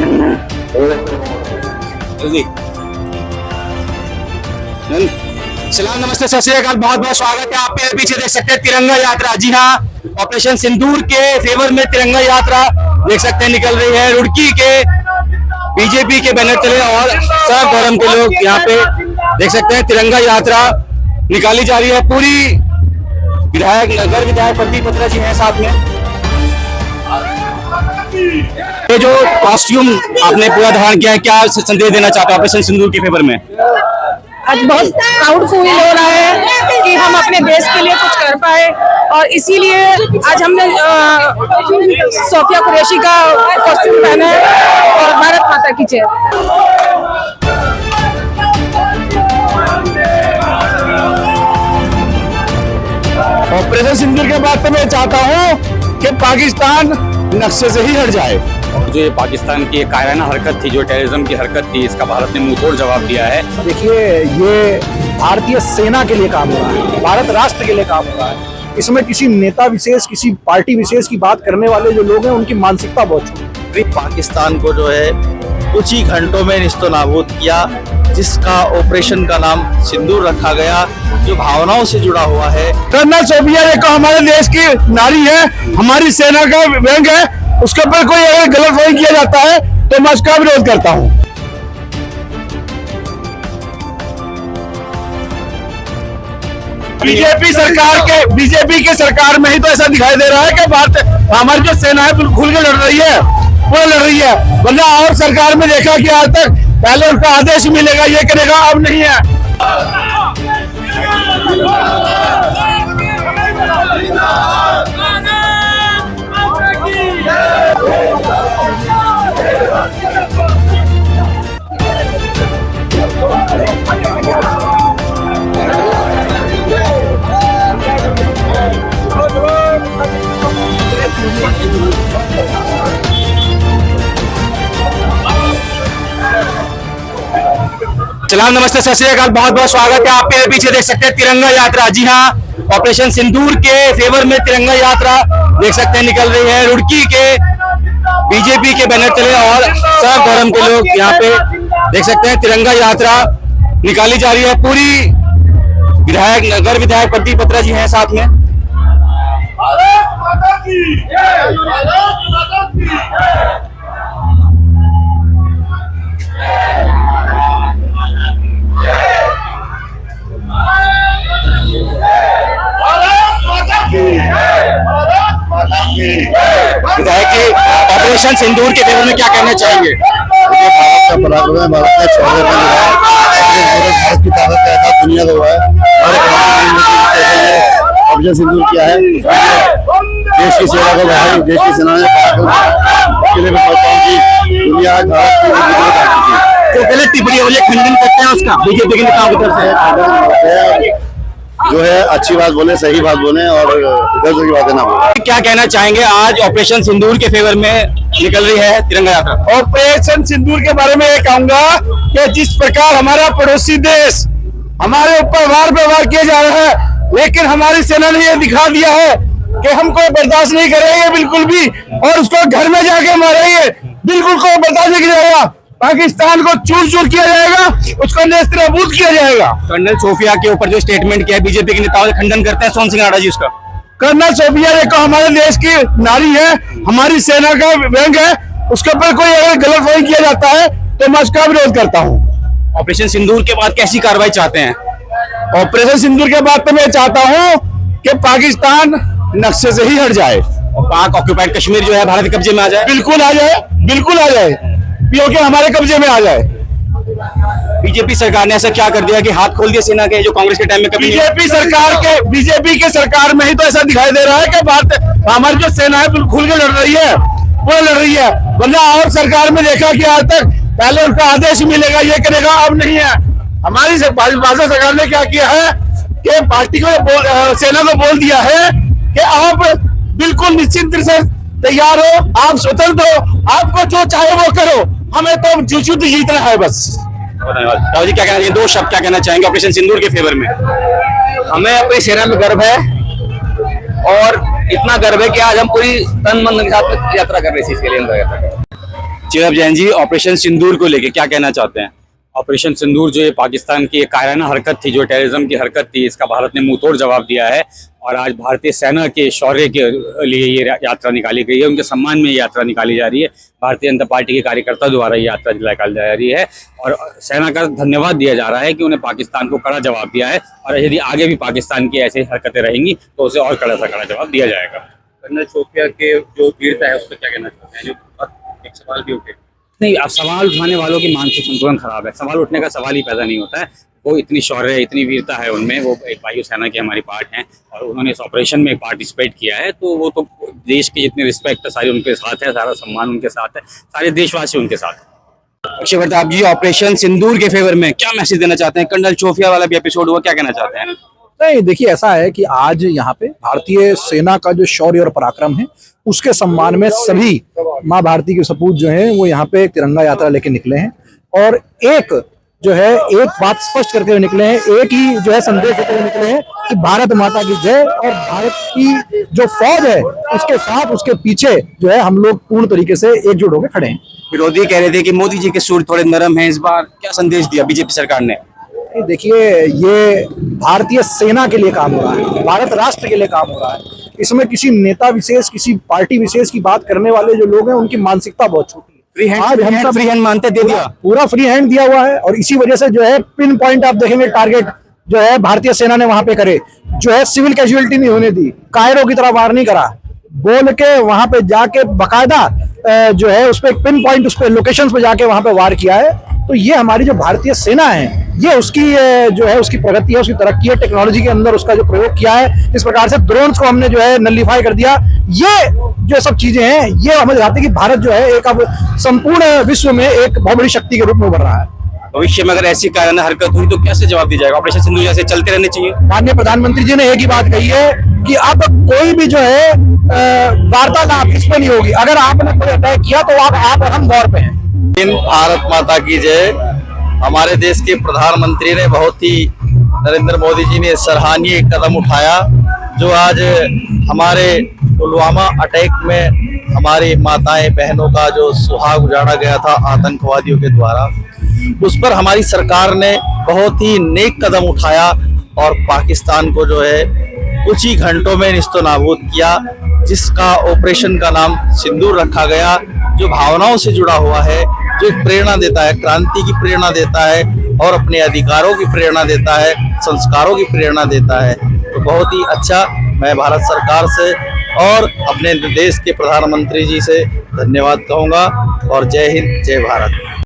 जल्दी सलाम, नमस्ते, सत श्री अकाल, बहुत बहुत स्वागत है। आप मेरे पीछे देख सकते हैं तिरंगा यात्रा। जी हाँ, ऑपरेशन सिंदूर के फेवर में तिरंगा यात्रा देख सकते हैं निकल रही है। रुड़की के बीजेपी के बैनर तले और सब धर्म के लोग यहाँ पे देख सकते हैं तिरंगा यात्रा निकाली जा रही है। पूरी विधायक नगर विधायक प्रदीप बत्रा जी हैं साथ में। ये जो कॉस्ट्यूम आपने पूरा धारण किया है, क्या संदेश देना चाहते हैं ऑपरेशन सिंदूर के फेवर में? आज बहुत प्राउड फील हो रहा है कि हम अपने देश के लिए कुछ कर पाए और इसीलिए आज हमने सोफिया कुरैशी का कॉस्ट्यूम पहना है और भारत माता की जय। ऑपरेशन सिंदूर के बाद तो मैं चाहता हूँ कि पाकिस्तान नक्शे से ही हट जाए। जो ये पाकिस्तान की एक कायराना हरकत थी, जो टेररिज्म की हरकत थी, इसका भारत ने मुंहतोड़ जवाब दिया है। देखिए, ये भारतीय सेना के लिए काम हो रहा है, भारत राष्ट्र के लिए काम हो रहा है। इसमें किसी नेता विशेष, किसी पार्टी विशेष की बात करने वाले जो लोग हैं उनकी मानसिकता बहुत छोटी। पाकिस्तान को जो है कुछ ही घंटों में निस्तो नाबूद किया, जिसका ऑपरेशन का नाम सिंदूर रखा गया, जो भावनाओं से जुड़ा हुआ है। कर्नल सोफिया एक हमारे देश की नारी है, हमारी सेना का व्यंग है, उसके ऊपर कोई अगर गलतफहमी किया जाता है तो मैं उसका विरोध करता हूँ। बीजेपी के सरकार में ही तो ऐसा दिखाई दे रहा है कि भारत हमारी जो सेना है बिल्कुल खुल के लड़ रही है, वो लड़ रही है। वरना और सरकार में देखा कि आज तक पहले उनका आदेश मिलेगा, ये करेगा, अब नहीं है। सलाम, नमस्ते, सत श्री अकाल, बहुत बहुत स्वागत है। आप मेरे पीछे देख सकते हैं तिरंगा यात्रा। जी हाँ, ऑपरेशन सिंदूर के फेवर में तिरंगा यात्रा देख सकते हैं निकल रही है। रुड़की के बीजेपी के बैनर तले और सब धर्म के लोग यहाँ पे देख सकते हैं तिरंगा यात्रा निकाली जा रही है। पूरी विधायक नगर विधायक प्रदीप बत्रा जी हैं साथ में। विधायक जी, ऑपरेशन सिंदूर के फेवर में क्या कहना चाहेंगे? भारत का पराक्रम है, भारत ने छोड़ने का भारत की ताकत का एहसास दुनिया को हुआ है। ऑपरेशन सिंदूर क्या है, देश की सेना को बढ़ाई, देश की सेना ने के लिए मैं कहता हूँ कि दुनिया आज भारत की तो पहले टिप्पणी हो खंडन करते हैं उसका बीजेपी के नेताओं की तरफ से, जो है अच्छी बात बोले, सही बात बोले और इधर उधर की बातें ना बोले। क्या कहना चाहेंगे? आज ऑपरेशन सिंदूर के फेवर में निकल रही है तिरंगा यात्रा। ऑपरेशन सिंदूर के बारे में ये कहूंगा कि जिस प्रकार हमारा पड़ोसी देश हमारे ऊपर वार पे वार किए जा रहे हैं, लेकिन हमारी सेना ने ये दिखा दिया है कि हम कोई बर्दाश्त नहीं करेंगे बिल्कुल भी, और उसको घर में जाके मारेंगे, बिल्कुल कोई बर्दाश्त नहीं करेगा। पाकिस्तान को चूर चूर किया जाएगा, उसको नेस्तनाबूद किया जाएगा। कर्नल सोफिया के ऊपर जो स्टेटमेंट किया है बीजेपी के नेताओं खंडन करते हैं सोहन सिंह राणा जी उसका। कर्नल सोफिया एक हमारे देश की नारी है, हमारी सेना का व्यंग है, उसके ऊपर कोई अगर गलतफहमी किया जाता है तो मैं उसका विरोध करता हूँ। ऑपरेशन सिंदूर के बाद कैसी कार्रवाई चाहते हैं? ऑपरेशन सिंदूर के बाद तो मैं चाहता हूँ कि पाकिस्तान नक्शे से ही हट जाए और पाक ऑक्यूपाइड कश्मीर जो है भारत के कब्जे में आ जाए। बिल्कुल आ जाए, बिल्कुल आ जाए, पीओके हमारे कब्जे में आ जाए। बीजेपी सरकार ने ऐसा क्या कर दिया कि हाथ खोल दिया सेना के, जो कांग्रेस के टाइम में कभी बीजेपी के सरकार में ही तो ऐसा दिखाई दे रहा है कि भारत हमारी जो सेना है बिल्कुल खुल के लड़ रही है, वो लड़ रही है। वरना और सरकार में देखा कि आज तक पहले उनका आदेश मिलेगा, ये करेगा, अब नहीं है। हमारी भाजपा सरकार ने क्या किया है कि पार्टी को सेना को बोल दिया है कि आप बिल्कुल निश्चिंत से तैयार हो, आप स्वतंत्र हो, आपको जो चाहे वो करो, हमें तो युद्ध जीतना है बस। राव जी क्या कहना चाहिए, दो शब्द क्या कहना चाहेंगे ऑपरेशन सिंदूर के फेवर में? हमें अपनी सेना में गर्व है और इतना गर्व है कि आज हम पूरी तन मन के साथ यात्रा कर रहे हैं इसके लिए। चिरब जैन जी, ऑपरेशन सिंदूर को लेके क्या कहना चाहते हैं? ऑपरेशन सिंदूर जो ये पाकिस्तान की एक कायराना हरकत थी, जो टेररिज्म की हरकत थी, इसका भारत ने मुंहतोड़ जवाब दिया है। और आज भारतीय सेना के शौर्य के लिए ये यात्रा निकाली गई है, उनके सम्मान में ये यात्रा निकाली जा रही है। भारतीय जनता पार्टी के कार्यकर्ता द्वारा ये यात्रा निकाली जा रही है और सेना का धन्यवाद दिया जा रहा है कि उन्हें पाकिस्तान को कड़ा जवाब दिया है। और यदि आगे भी पाकिस्तान की ऐसी हरकतें रहेंगी तो उसे और कड़ा से कड़ा जवाब दिया जाएगा। कर्नल शोपिया के जो वीरता है उस पर क्या कहना चाहते हैं? जो एक सवाल भी उठे। नहीं, अब सवाल उठाने वालों की मानसिक संतुलन खराब है। सवाल उठने का सवाल ही पैदा नहीं होता है। वो इतनी शौर्य है, इतनी वीरता है उनमें, वो एक वायुसेना की हमारी पार्ट हैं और उन्होंने इस ऑपरेशन में पार्टिसिपेट किया है, तो वो तो देश की जितनी रिस्पेक्ट है सारी उनके साथ है, सारा सम्मान उनके साथ है, सारे देशवासी उनके साथ है। अक्षय प्रताप जी, ऑपरेशन सिंदूर के फेवर में क्या मैसेज देना चाहते हैं? कर्नल शोफिया वाला भी एपिसोड हुआ, क्या कहना चाहते हैं? नहीं, देखिए ऐसा है कि आज यहाँ पे भारतीय सेना का जो शौर्य और पराक्रम है उसके सम्मान में सभी माँ भारती के सपूत जो हैं वो यहाँ पे तिरंगा यात्रा लेके निकले हैं और एक बात स्पष्ट करके हुए निकले हैं, एक ही जो है संदेश देते हुए निकले हैं कि भारत माता की जय। और भारत की जो फौज है उसके साथ, उसके पीछे जो है हम लोग पूर्ण तरीके से एकजुट होकर खड़े हैं। विरोधी कह रहे थे कि मोदी जी के सुर थोड़े नरम हैं, इस बार क्या संदेश दिया बीजेपी सरकार ने? देखिए, ये भारतीय सेना के लिए काम हो रहा है, भारत राष्ट्र के लिए काम हो रहा है। इसमें किसी नेता विशेष, किसी पार्टी विशेष की बात करने वाले जो लोग हैं उनकी मानसिकता बहुत छोटी है। आज हम सब फ्री हैंड मानते दे दिया, पूरा फ्री हैंड दिया हुआ है और इसी वजह से जो है पिन पॉइंट आप देखेंगे टारगेट जो है भारतीय सेना ने वहां पे करे, जो है सिविल कैजुअलिटी नहीं होने दी, कायरों की तरह वार नहीं करा, बोल के वहां पे जाके बकायदा जो है उस पर पिन पॉइंट, उस पर लोकेशन पे जाके वहां पे वार किया है। तो ये हमारी जो भारतीय सेना है, ये उसकी जो है उसकी प्रगति है, उसकी तरक्की है, टेक्नोलॉजी के अंदर उसका जो प्रयोग किया है, इस प्रकार से ड्रोन्स को हमने जो है नलिफाई कर दिया। ये जो सब चीजें हैं ये हमें दिखाती है कि भारत जो है एक अब संपूर्ण विश्व में एक बहुत बड़ी शक्ति के रूप में उभर रहा है। भविष्य में अगर ऐसी कायराना हरकत हुई तो कैसे जवाब दिया जाएगा? ऑपरेशन सिंदूर जैसे चलते रहने चाहिए? माननीय प्रधानमंत्री जी ने एक ही बात कही है कि अब कोई भी जो है वार्तालाप इस पर नहीं होगी। अगर आपने कोई अटैक किया तो आप और हम दौर पे हैं। भारत माता की जय। हमारे देश के प्रधानमंत्री ने बहुत ही, नरेंद्र मोदी जी ने सराहनीय कदम उठाया, जो आज हमारे पुलवामा अटैक में हमारी माताएं बहनों का जो सुहाग उजाड़ा गया था आतंकवादियों के द्वारा, उस पर हमारी सरकार ने बहुत ही नेक कदम उठाया और पाकिस्तान को जो है कुछ ही घंटों में निस्तो नाबूद किया, जिसका ऑपरेशन का नाम सिंदूर रखा गया, जो भावनाओं से जुड़ा हुआ है, जो एक प्रेरणा देता है, क्रांति की प्रेरणा देता है और अपने अधिकारों की प्रेरणा देता है, संस्कारों की प्रेरणा देता है। तो बहुत ही अच्छा, मैं भारत सरकार से और अपने देश के प्रधानमंत्री जी से धन्यवाद कहूँगा और जय हिंद, जय भारत।